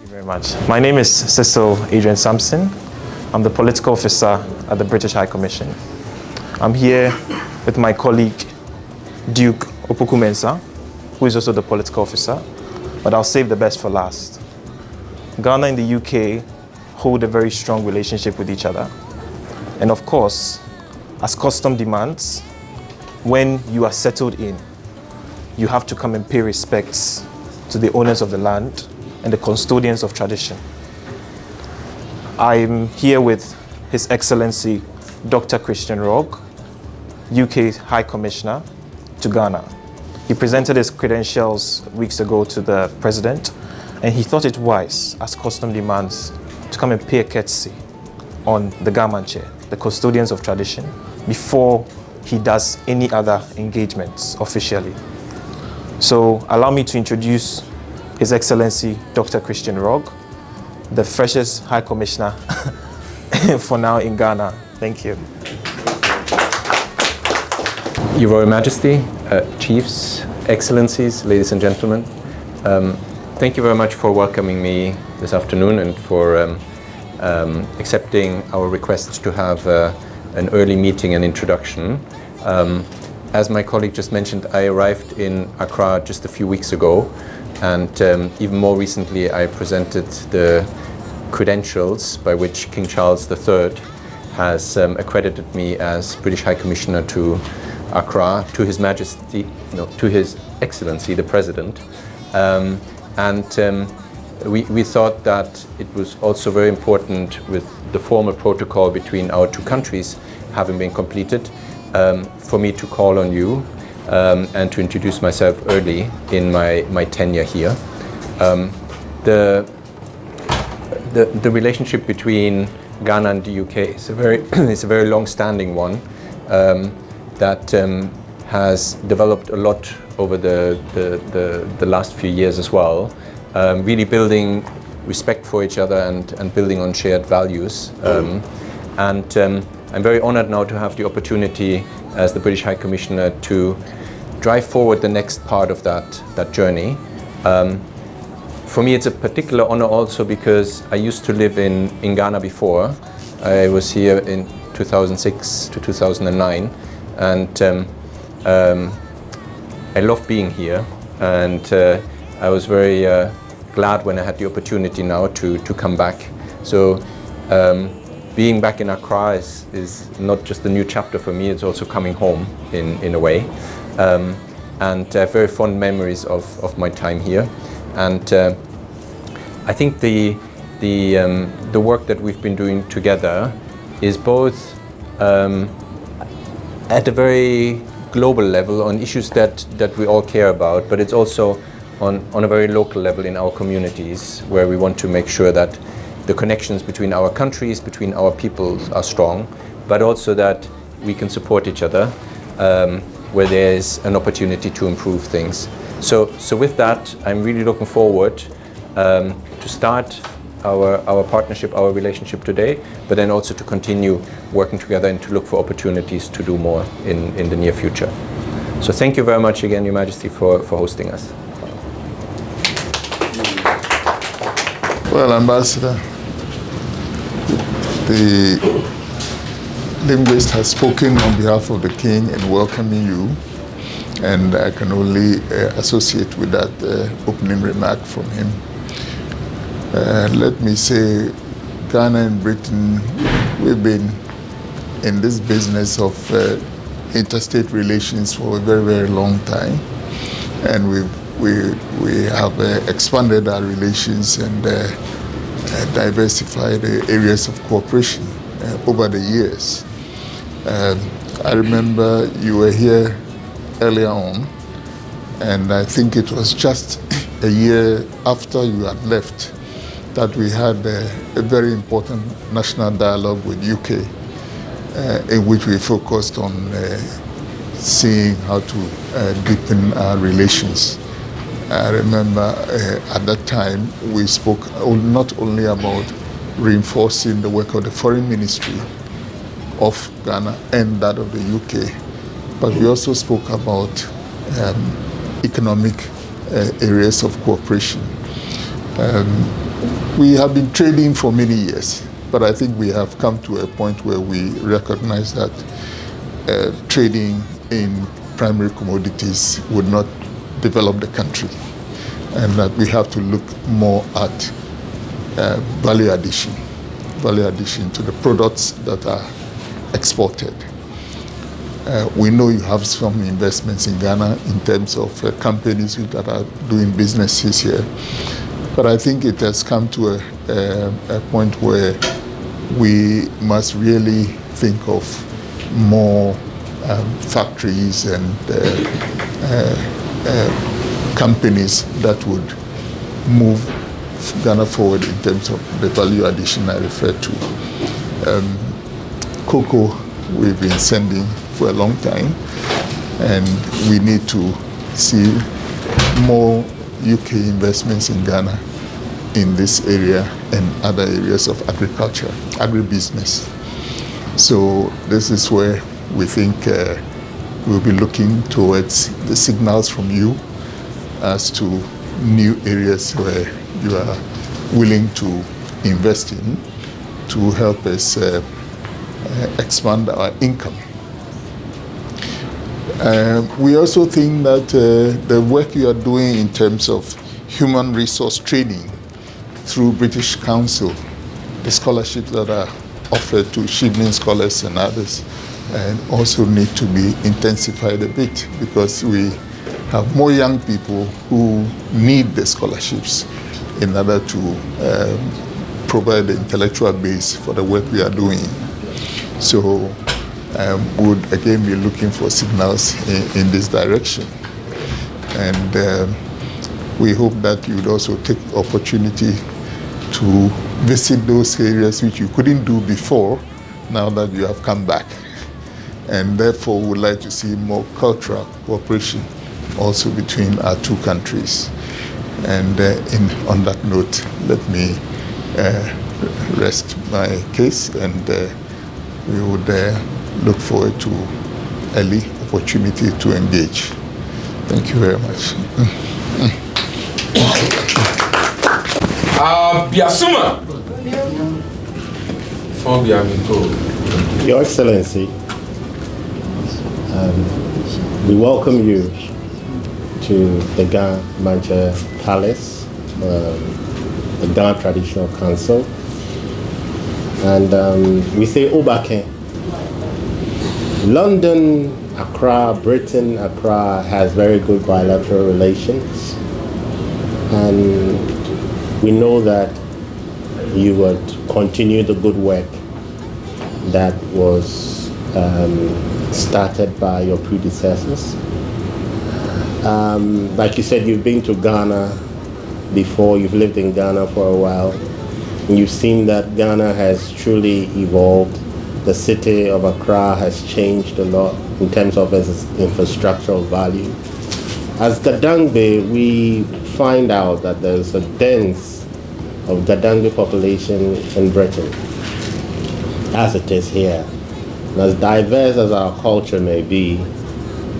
you very much. My name is Cecil Adrian Sampson. I'm the political officer at the British High Commission. I'm here with my colleague, Duke Opoku-Mensah, who is also the political officer, but I'll save the best for last. Ghana and the UK hold a very strong relationship with each other. And of course, as custom demands, when you are settled in, you have to come and pay respects to the owners of the land and the custodians of tradition. I'm here with His Excellency Dr. Christian Rogg, UK High Commissioner to Ghana. He presented his credentials weeks ago to the President, and he thought it wise, as custom demands, to come and pay a courtesy on the Mantse, the custodians of tradition, before he does any other engagements officially. So allow me to introduce His Excellency Dr. Christian Rogg, the freshest High Commissioner for now in Ghana. Thank you. Your Royal Majesty, Chiefs, Excellencies, ladies and gentlemen, thank you very much for welcoming me this afternoon and for accepting our request to have an early meeting and introduction. As my colleague just mentioned, I arrived in Accra just a few weeks ago, and even more recently I presented the credentials by which King Charles III has accredited me as British High Commissioner to Accra, to His Majesty, to His Excellency the President. We thought that it was also very important, with the formal protocol between our two countries having been completed, for me to call on you and to introduce myself early in my tenure here. The relationship between Ghana and the UK is a very long-standing one that has developed a lot over the last few years as well, really building respect for each other and building on shared values. I'm very honored now to have the opportunity as the British High Commissioner to drive forward the next part of that journey. For me, it's a particular honor also because I used to live in Ghana before. I was here in 2006 to 2009, and I love being here, and I was very glad when I had the opportunity now to come back. So being back in Accra is not just a new chapter for me, it's also coming home in a way. And very fond memories of my time here. And I think the work that we've been doing together is both at a very global level on issues that we all care about, but it's also on a very local level in our communities, where we want to make sure that the connections between our countries, between our peoples are strong, but also that we can support each other where there's an opportunity to improve things. So with that, I'm really looking forward to start our partnership, our relationship today, but then also to continue working together and to look for opportunities to do more in the near future. So thank you very much again, Your Majesty, for hosting us. Well, Ambassador, the linguist has spoken on behalf of the King in welcoming you, and I can only associate with that opening remark from him. Let me say, Ghana and Britain, we've been in this business of interstate relations for a very, very long time, and we have expanded our relations and diversified areas of cooperation over the years. I remember you were here earlier on, and I think it was just a year after you had left that we had a very important national dialogue with UK, in which we focused on seeing how to deepen our relations. I remember at that time we spoke not only about reinforcing the work of the Foreign Ministry of Ghana and that of the UK, but we also spoke about economic areas of cooperation. We have been trading for many years, but I think we have come to a point where we recognize that trading in primary commodities would not develop the country, and that we have to look more at value addition to the products that are exported. We know you have some investments in Ghana in terms of companies that are doing businesses here, but I think it has come to a point where we must really think of more factories and companies that would move Ghana forward in terms of the value addition I referred to. Cocoa we've been sending for a long time, and we need to see more UK investments in Ghana in this area and other areas of agriculture, agribusiness. So this is where we think we'll be looking towards the signals from you as to new areas where you are willing to invest in to help us expand our income. We also think that the work you are doing in terms of human resource training through British Council, the scholarships that are offered to Shibnin scholars and others, and also need to be intensified a bit, because we have more young people who need the scholarships in order to provide the intellectual base for the work we are doing. So we would again be looking for signals in this direction. And we hope that you would also take opportunity to visit those areas which you couldn't do before, now that you have come back. And therefore, we would like to see more cultural cooperation also between our two countries. And on that note, let me rest my case, and we would look forward to early opportunity to engage. Thank you very much. Biasuma. Your Excellency, we welcome you to the Ghana Mantse Palace, the Ghana Traditional Council, and we say Obake. London, Accra, Britain, Accra has very good bilateral relations, and we know that you would continue the good work that was started by your predecessors. Like you said, you've been to Ghana before, you've lived in Ghana for a while, and you've seen that Ghana has truly evolved. The city of Accra has changed a lot in terms of its infrastructural value. As Gadangbe, we find out that there's a dense of Gadangbe population in Britain, as it is here. And as diverse as our culture may be,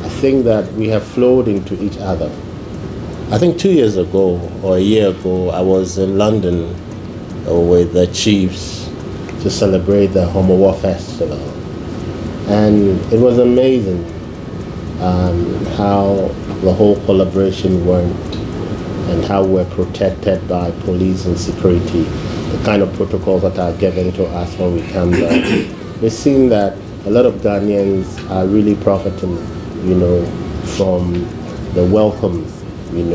I think that we have flowed into each other. I think 2 years ago, or a year ago, I was in London with the chiefs to celebrate the Homo War Festival. And it was amazing how the whole collaboration went and how we're protected by police and security, the kind of protocols that are given to us when we come there. We've seen that a lot of Ghanaians are really profiting, from the welcome, and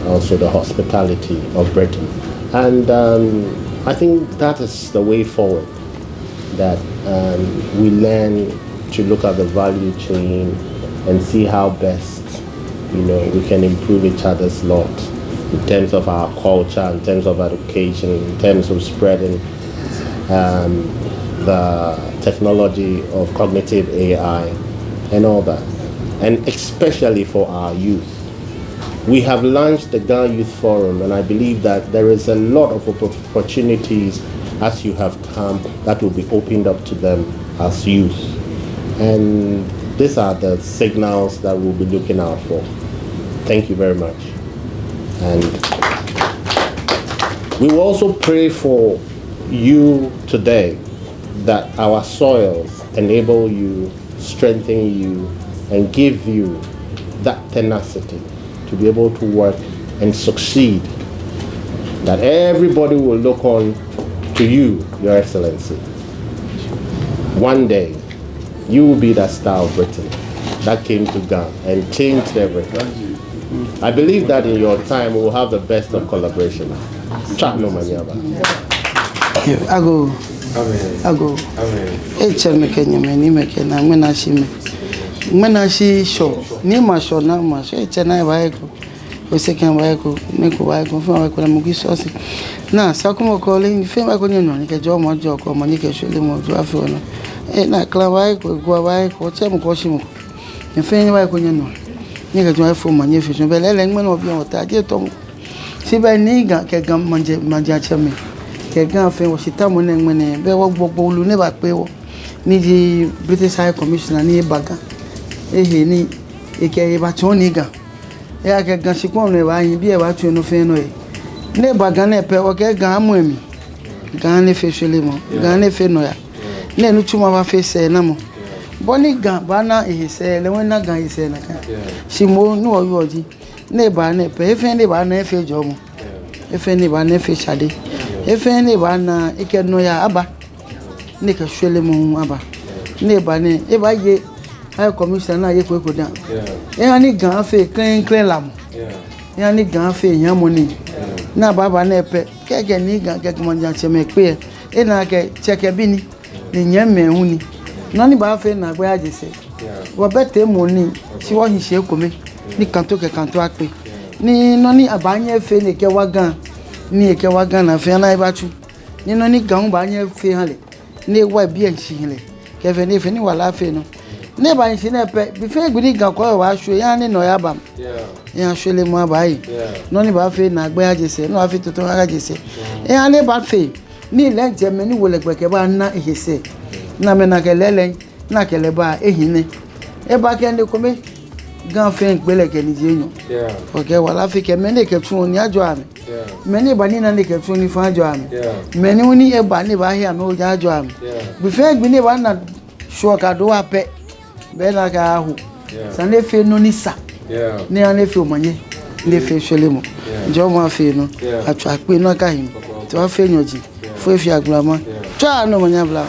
also the hospitality of Britain. And I think that is the way forward, that we learn to look at the value chain and see how best, we can improve each other's lot in terms of our culture, in terms of education, in terms of spreading the technology of cognitive AI and all that. And especially for our youth. We have launched the Ghana Youth Forum, and I believe that there is a lot of opportunities as you have come that will be opened up to them as youth. And these are the signals that we'll be looking out for. Thank you very much. And We will also pray for you today that our soils enable you, strengthen you, and give you that tenacity to be able to work and succeed. That everybody will look on to you, Your Excellency. One day, you will be that star of Britain that came to Ghana and changed everything. I believe that in your time we will have the best of collaboration. Chat no manyaba. Ago. Ago. Eche mekenya meni mekena menashi me. Menashi show. Ni ma show na ma show eche na baeko. Oseke baeko, neko baeko, fe baeko na mugisosi. Na sakumo kole ni fe baeko ni no ni ke jo mo jo ko mo ni ke shole mo jo afi ono. Na kla baeko go baeko che mo ko shimo. Ni fe ni baeko ni no. Ni ke jo afi mo ni fe jo bele le ngme no bi o ta je to. Si ba ni ga ke gam manje cheme. Ke gan fe wo sita mo ne ngmene be wo gbogbo lu ne ba pe wo ni di British High Commissioner ni baga ehe ni eke ba chon ni ga ya ke gan si kon le ba yin bi e ba tu no fe no e ne baga na pe wo ke gan mo emi gan ne fe shele mo gan ne fe no ya ne nu chuma ba fe se na mo boni gan ba na ehe se le won na gan ehe se na kan si mo nu o yo ji ne ba ne pe efe ne ba na efe jo mo efe ne ba na efe chade efe ne ba na ike no ya aba ne ka shwele mu aba ne ba ne e ba ye High Commissioner na ye ko dan e ani gan fe clean lam e ani gan fe yan mo ni na baba na pe keke ni gan keke mo jan che me pe e na ke cheke bi ni yan me hu ni no ni ba fe na gbe ajese wo bete mo ni si wo hin se ko me ni kan to ape ni no ni abanye fe ne ke wa gan ni eke wa Ghana fe na ibatu ni no ni gan ba nya fe han le ni wa bi en shi le ke fe ni wala fe no ne ba nshi na pe bi fe gbiri gan ko wa hwe ya ni no ya bam ya hwe le mo ba yi no ni ba fe na gbe ajese no afi tuntun ajese ya ni ba fe ni le je me ni wole gbe ke ba na ehese na me na ke lele na ke le ba ehine e ba ke ndi ko me gan fe npele ke ni je yan okay wala fi ke me ne ke tun ni ajo ami many bani na ne ke tun ni fa ajo ami many uni e ba ni ba hia me o ja ajo ami bi fe gbi ni ba na sho ka do ape be na ka hu sa ne fe no ni sa ni an fe o manye ne fe shele mo jo mo fe no atu ape no ka hin to fa fe nyoji fo fi agbama twa no manya bla